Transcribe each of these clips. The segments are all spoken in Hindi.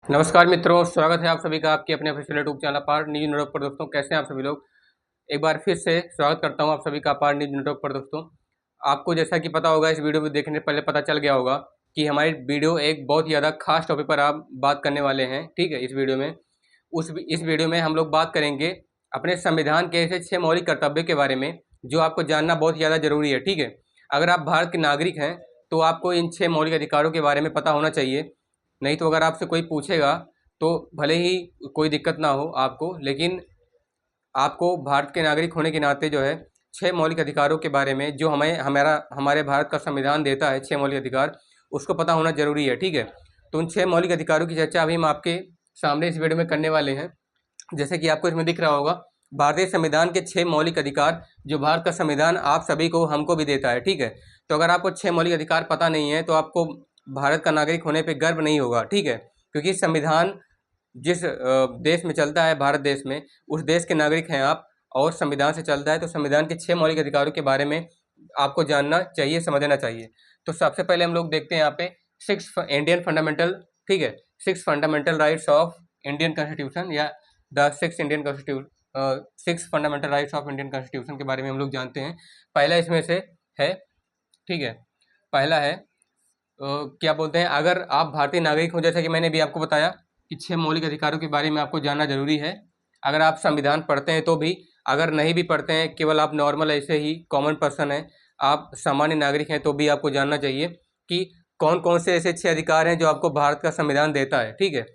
नमस्कार मित्रों, स्वागत है आप सभी का आपके अपने ऑफिशियल यूट्यूब चैनल अपार न्यूज नेटवर्क पर। दोस्तों, कैसे हैं आप सभी लोग। एक बार फिर से स्वागत करता हूं आप सभी का अपार न्यूज नेटवर्क पर। दोस्तों, आपको जैसा कि पता होगा, इस वीडियो में देखने से पहले पता चल गया होगा कि हमारी वीडियो एक बहुत ही ज़्यादा खास टॉपिक पर आप बात करने वाले हैं। ठीक है, इस वीडियो में इस वीडियो में हम लोग बात करेंगे अपने संविधान के ऐसे 6 मौलिक कर्तव्य के बारे में, जो आपको जानना बहुत ज़्यादा जरूरी है। ठीक है, अगर आप भारत के नागरिक हैं तो आपको इन 6 मौलिक अधिकारों के बारे में पता होना चाहिए। नहीं तो अगर आपसे कोई पूछेगा तो भले ही कोई दिक्कत ना हो आपको, लेकिन आपको भारत के नागरिक होने के नाते जो है 6 मौलिक अधिकारों के बारे में, जो हमारे भारत का संविधान देता है 6 मौलिक अधिकार, उसको पता होना जरूरी है। ठीक है, तो उन 6 मौलिक अधिकारों की चर्चा अभी हम आपके सामने इस वीडियो में करने वाले हैं। जैसे कि आपको इसमें दिख रहा होगा, भारतीय संविधान के 6 मौलिक अधिकार, जो भारत का संविधान आप सभी को, हमको भी देता है। ठीक है, तो अगर आपको 6 मौलिक अधिकार पता नहीं है तो आपको भारत का नागरिक होने पर गर्व नहीं होगा। ठीक है, क्योंकि संविधान जिस देश में चलता है, भारत देश में, उस देश के नागरिक हैं आप, और संविधान से चलता है, तो संविधान के 6 मौलिक अधिकारों के बारे में आपको जानना चाहिए, समझना चाहिए। तो सबसे पहले हम लोग देखते हैं यहाँ पे 6 इंडियन फंडामेंटल, ठीक है, 6 fundamental rights of Indian constitution, या the 6 fundamental rights of Indian constitution के बारे में हम लोग जानते हैं। पहला इसमें से है, ठीक है, पहला है क्या बोलते हैं, अगर आप भारतीय नागरिक हो, जैसा कि मैंने भी आपको बताया कि 6 मौलिक अधिकारों के बारे में आपको जानना जरूरी है। अगर आप संविधान पढ़ते हैं तो भी, अगर नहीं भी पढ़ते हैं, केवल आप नॉर्मल ऐसे ही कॉमन पर्सन हैं, आप सामान्य नागरिक हैं, तो भी आपको जानना चाहिए कि कौन कौन से ऐसे 6 अधिकार हैं जो आपको भारत का संविधान देता है। ठीक है,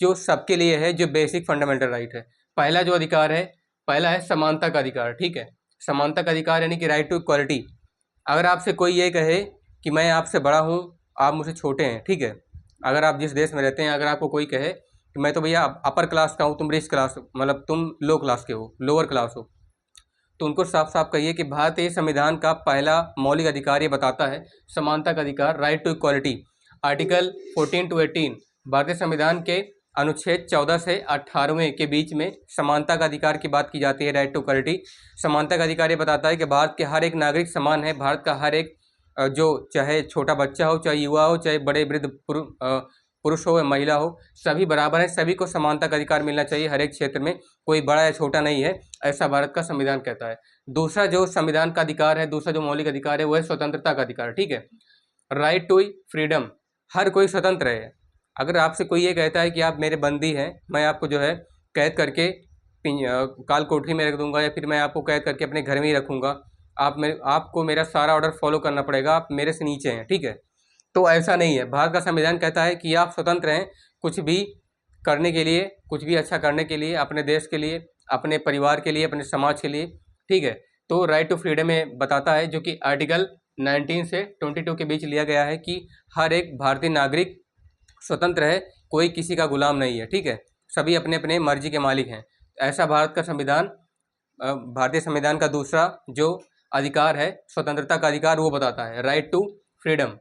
जो सबके लिए है, जो बेसिक फंडामेंटल राइट है। पहला जो अधिकार है, पहला है समानता का अधिकार। ठीक है, समानता का अधिकार यानी कि राइट टू इक्वालिटी। अगर आपसे कोई ये कहे कि मैं आपसे बड़ा हूँ, आप मुझसे छोटे हैं, ठीक है, अगर आप जिस देश में रहते हैं, अगर आपको कोई कहे कि मैं तो भैया अपर क्लास का हूँ, तुम रिच क्लास, मतलब तुम लो क्लास के हो, लोअर क्लास हो, तो उनको साफ साफ कहिए कि भारतीय संविधान का पहला मौलिक अधिकार ये बताता है समानता का अधिकार, right to equality. Article 14 to 18 भारतीय संविधान के अनुच्छेद 14 से 18वें के बीच में समानता का अधिकार की बात की जाती है, राइट टू इक्वालिटी। समानता का अधिकार ये बताता है कि भारत के हर एक नागरिक समान है। भारत का हर एक जो, चाहे छोटा बच्चा हो, चाहे युवा हो, चाहे बड़े वृद्ध पुरुष हो या महिला हो, सभी बराबर है। सभी को समानता का अधिकार मिलना चाहिए हर एक क्षेत्र में, कोई बड़ा या छोटा नहीं है, ऐसा भारत का संविधान कहता है। दूसरा जो संविधान का अधिकार है, दूसरा जो मौलिक अधिकार है, वो है स्वतंत्रता का अधिकार। ठीक है, राइट टू फ्रीडम, हर कोई स्वतंत्र है। अगर आपसे कोई ये कहता है कि आप मेरे बंदी हैं, मैं आपको जो है कैद करके काल कोठरी में रख दूंगा, या फिर मैं आपको कैद करके अपने घर में ही रखूंगा, आपको मेरा सारा ऑर्डर फॉलो करना पड़ेगा, आप मेरे से नीचे हैं, ठीक है, तो ऐसा नहीं है। भारत का संविधान कहता है कि आप स्वतंत्र हैं कुछ भी करने के लिए, कुछ भी अच्छा करने के लिए, अपने देश के लिए, अपने परिवार के लिए, अपने समाज के लिए। ठीक है, तो राइट टू फ्रीडम में बताता है, जो कि आर्टिकल 19 से 22 के बीच लिया गया है, कि हर एक भारतीय नागरिक स्वतंत्र है, कोई किसी का गुलाम नहीं है। ठीक है, सभी अपने अपने मर्जी के मालिक हैं। ऐसा भारत का संविधान, भारतीय संविधान का दूसरा जो अधिकार है, स्वतंत्रता का अधिकार, वो बताता है राइट टू फ्रीडम।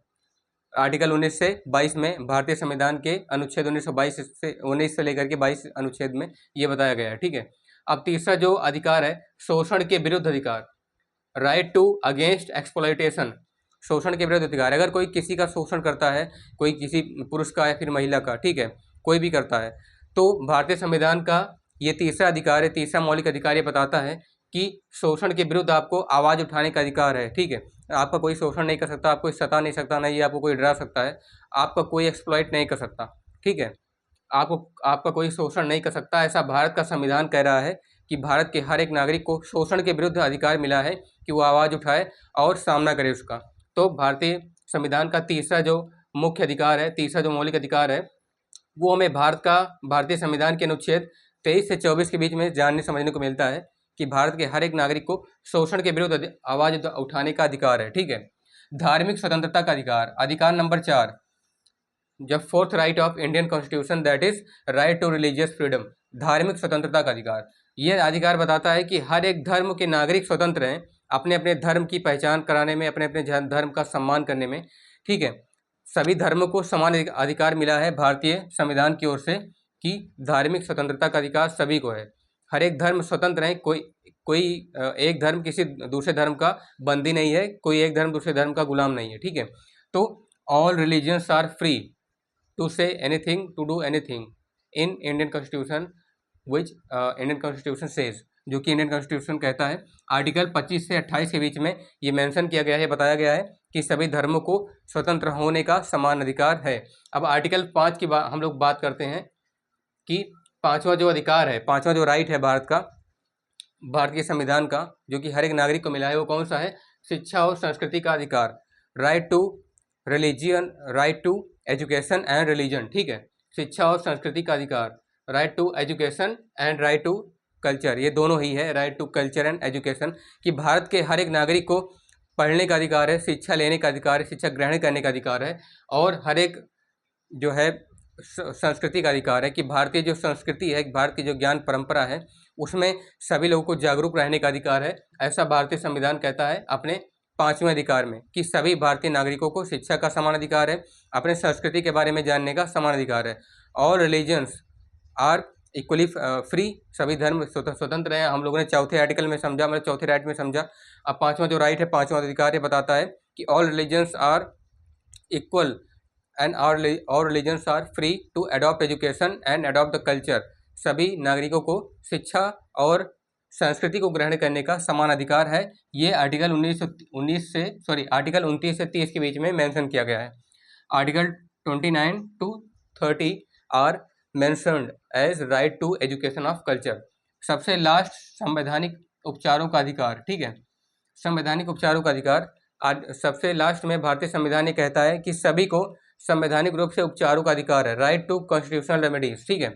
आर्टिकल 19 से 22 में, भारतीय संविधान के अनुच्छेद 19 से लेकर के 22 अनुच्छेद में ये बताया गया है। ठीक है, अब तीसरा जो अधिकार है, शोषण के विरुद्ध अधिकार, राइट टू अगेंस्ट एक्सप्लॉयटेशन, शोषण के विरुद्ध अधिकार। अगर कोई किसी का शोषण करता है, कोई किसी पुरुष का या फिर महिला का, ठीक है, कोई भी करता है, तो भारतीय संविधान का ये तीसरा अधिकार है, तीसरा मौलिक अधिकार ये बताता है कि शोषण के विरुद्ध आपको आवाज़ उठाने का अधिकार है। ठीक है, आपका कोई शोषण नहीं कर सकता, आपको सता नहीं सकता, नहीं आपको कोई डरा सकता है, आपका कोई एक्सप्लॉइट नहीं कर सकता। ठीक है, आपका कोई शोषण नहीं कर सकता, ऐसा भारत का संविधान कह रहा है कि भारत के हर एक नागरिक को शोषण के विरुद्ध अधिकार मिला है कि वो आवाज़ उठाए और सामना करे उसका। तो भारतीय संविधान का तीसरा जो मुख्य अधिकार है, तीसरा जो मौलिक अधिकार है, वो हमें भारतीय संविधान के अनुच्छेद 23 से 24 के बीच में जानने समझने को मिलता है कि भारत के हर एक नागरिक को शोषण के विरुद्ध आवाज़ उठाने का अधिकार है। ठीक है, धार्मिक स्वतंत्रता का अधिकार, अधिकार नंबर 4, जब fourth right of Indian constitution, that is right to religious freedom, धार्मिक स्वतंत्रता का अधिकार। यह अधिकार बताता है कि हर एक धर्म के नागरिक स्वतंत्र हैं अपने अपने धर्म की पहचान कराने में, अपने अपने धर्म का सम्मान करने में। ठीक है, सभी धर्मों को समान अधिकार मिला है भारतीय संविधान की ओर से, कि धार्मिक स्वतंत्रता का अधिकार सभी को है। हर एक धर्म स्वतंत्र है, कोई कोई एक धर्म किसी दूसरे धर्म का बंदी नहीं है, कोई एक धर्म दूसरे धर्म का गुलाम नहीं है। ठीक है, तो all religions are free, to say anything, to do anything in Indian constitution which Indian constitution says, जो कि इंडियन कॉन्स्टिट्यूशन कहता है। आर्टिकल 25 से 28 के बीच में ये मेंशन किया गया है, बताया गया है कि सभी धर्मों को स्वतंत्र होने का समान अधिकार है। अब आर्टिकल 5 की हम लोग बात करते हैं कि पांचवा जो अधिकार है, पांचवा जो राइट है भारत का, भारतीय संविधान का, जो कि हर एक नागरिक को मिला है, वो कौन सा है? शिक्षा और संस्कृति का अधिकार, right to religion, right to education and religion. ठीक है, शिक्षा और संस्कृति का अधिकार, right to education and right to culture, ये दोनों ही है, right to culture and education, कि भारत के हर एक नागरिक को पढ़ने का अधिकार है, शिक्षा लेने का अधिकार है, शिक्षा ग्रहण करने का अधिकार है, और हर एक जो है संस्कृति का अधिकार है कि भारतीय जो संस्कृति है, भारत की जो ज्ञान परंपरा है, उसमें सभी लोगों को जागरूक रहने का अधिकार है। ऐसा भारतीय संविधान कहता है अपने 5वें अधिकार में कि सभी भारतीय नागरिकों को शिक्षा का समान अधिकार है, अपने संस्कृति के बारे में जानने का समान अधिकार है। और रिलीजन्स आर इक्वली फ्री, सभी धर्म स्वतंत्र हैं। हम लोगों ने चौथे आर्टिकल में समझा, मतलब चौथे राइट में समझा। अब पांचवा जो राइट है, पांचवा अधिकार, ये बताता है कि all religions are equal and all religions are free to adopt education and adopt the culture, सभी नागरिकों को शिक्षा और संस्कृति को ग्रहण करने का समान अधिकार है। ये आर्टिकल 29 से 30 के बीच में मेंशन किया गया है। Article 29 to 30 are mentioned as right to education of culture. सबसे लास्ट संवैधानिक उपचारों का अधिकार, ठीक है, संवैधानिक उपचारों का अधिकार सबसे लास्ट में भारतीय संविधान ये कहता है कि सभी को संवैधानिक रूप से उपचारों का अधिकार है, राइट टू कॉन्स्टिट्यूशनल रेमेडीज। ठीक है,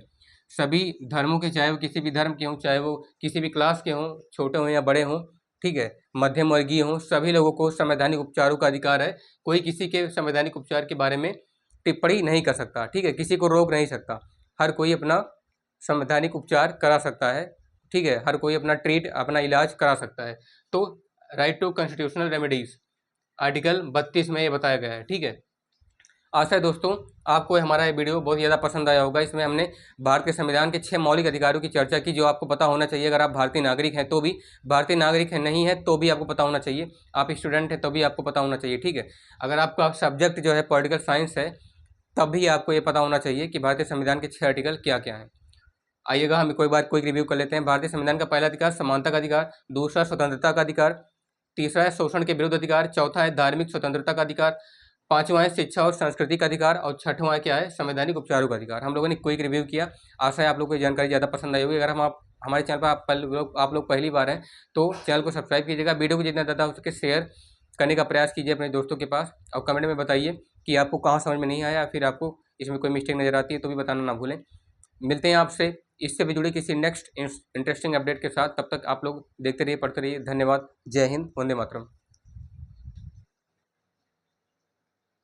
सभी धर्मों के, चाहे वो किसी भी धर्म के हों, चाहे वो किसी भी क्लास के हों, छोटे हों या बड़े हों, ठीक है, मध्यम वर्गीय हों, सभी लोगों को संवैधानिक उपचारों का अधिकार है। कोई किसी के संवैधानिक उपचार के बारे में टिप्पणी नहीं कर सकता, ठीक है, किसी को रोक नहीं सकता, हर कोई अपना संवैधानिक उपचार करा सकता है, ठीक है, हर कोई अपना इलाज करा सकता है। तो right to constitutional remedies article 32 में ये बताया गया है। ठीक है, आशा है दोस्तों आपको हमारा ये वीडियो बहुत ज़्यादा पसंद आया होगा। इसमें हमने भारत के संविधान के 6 मौलिक अधिकारों की चर्चा की, जो आपको पता होना चाहिए। अगर आप भारतीय नागरिक हैं तो भी, भारतीय नागरिक है नहीं है तो भी आपको पता होना चाहिए, आप स्टूडेंट हैं तो भी आपको पता होना चाहिए। ठीक है, अगर आपका सब्जेक्ट जो है पॉलिटिकल साइंस है तब भी आपको ये पता होना चाहिए कि भारतीय संविधान के 6 आर्टिकल क्या क्या हैं। आइएगा हम कोई रिव्यू कर लेते हैं। भारतीय संविधान का पहला अधिकार समानता का अधिकार, दूसरा स्वतंत्रता का अधिकार, तीसरा है शोषण के विरुद्ध अधिकार, चौथा है धार्मिक स्वतंत्रता का अधिकार, पांचवा है शिक्षा और संस्कृति का अधिकार, और छठवां क्या है? संवैधानिक उपचारों का अधिकार। हम लोगों ने क्विक रिव्यू किया। आशा है आप लोगों को जानकारी ज़्यादा पसंद आई होगी। अगर हमारे चैनल पर आप लोग पहली बार हैं तो चैनल को सब्सक्राइब कीजिएगा, वीडियो को जितना ज़्यादा हो सके शेयर करने का प्रयास कीजिए अपने दोस्तों के पास, और कमेंट में बताइए कि आपको कहाँ समझ में नहीं आया, फिर आपको इसमें कोई मिस्टेक नज़र आती है तो भी बताना ना भूलें। मिलते हैं आपसे इससे भी जुड़ी किसी नेक्स्ट इंटरेस्टिंग अपडेट के साथ। तब तक आप लोग देखते रहिए, पढ़ते रहिए। धन्यवाद। जय हिंद, वंदे मातरम।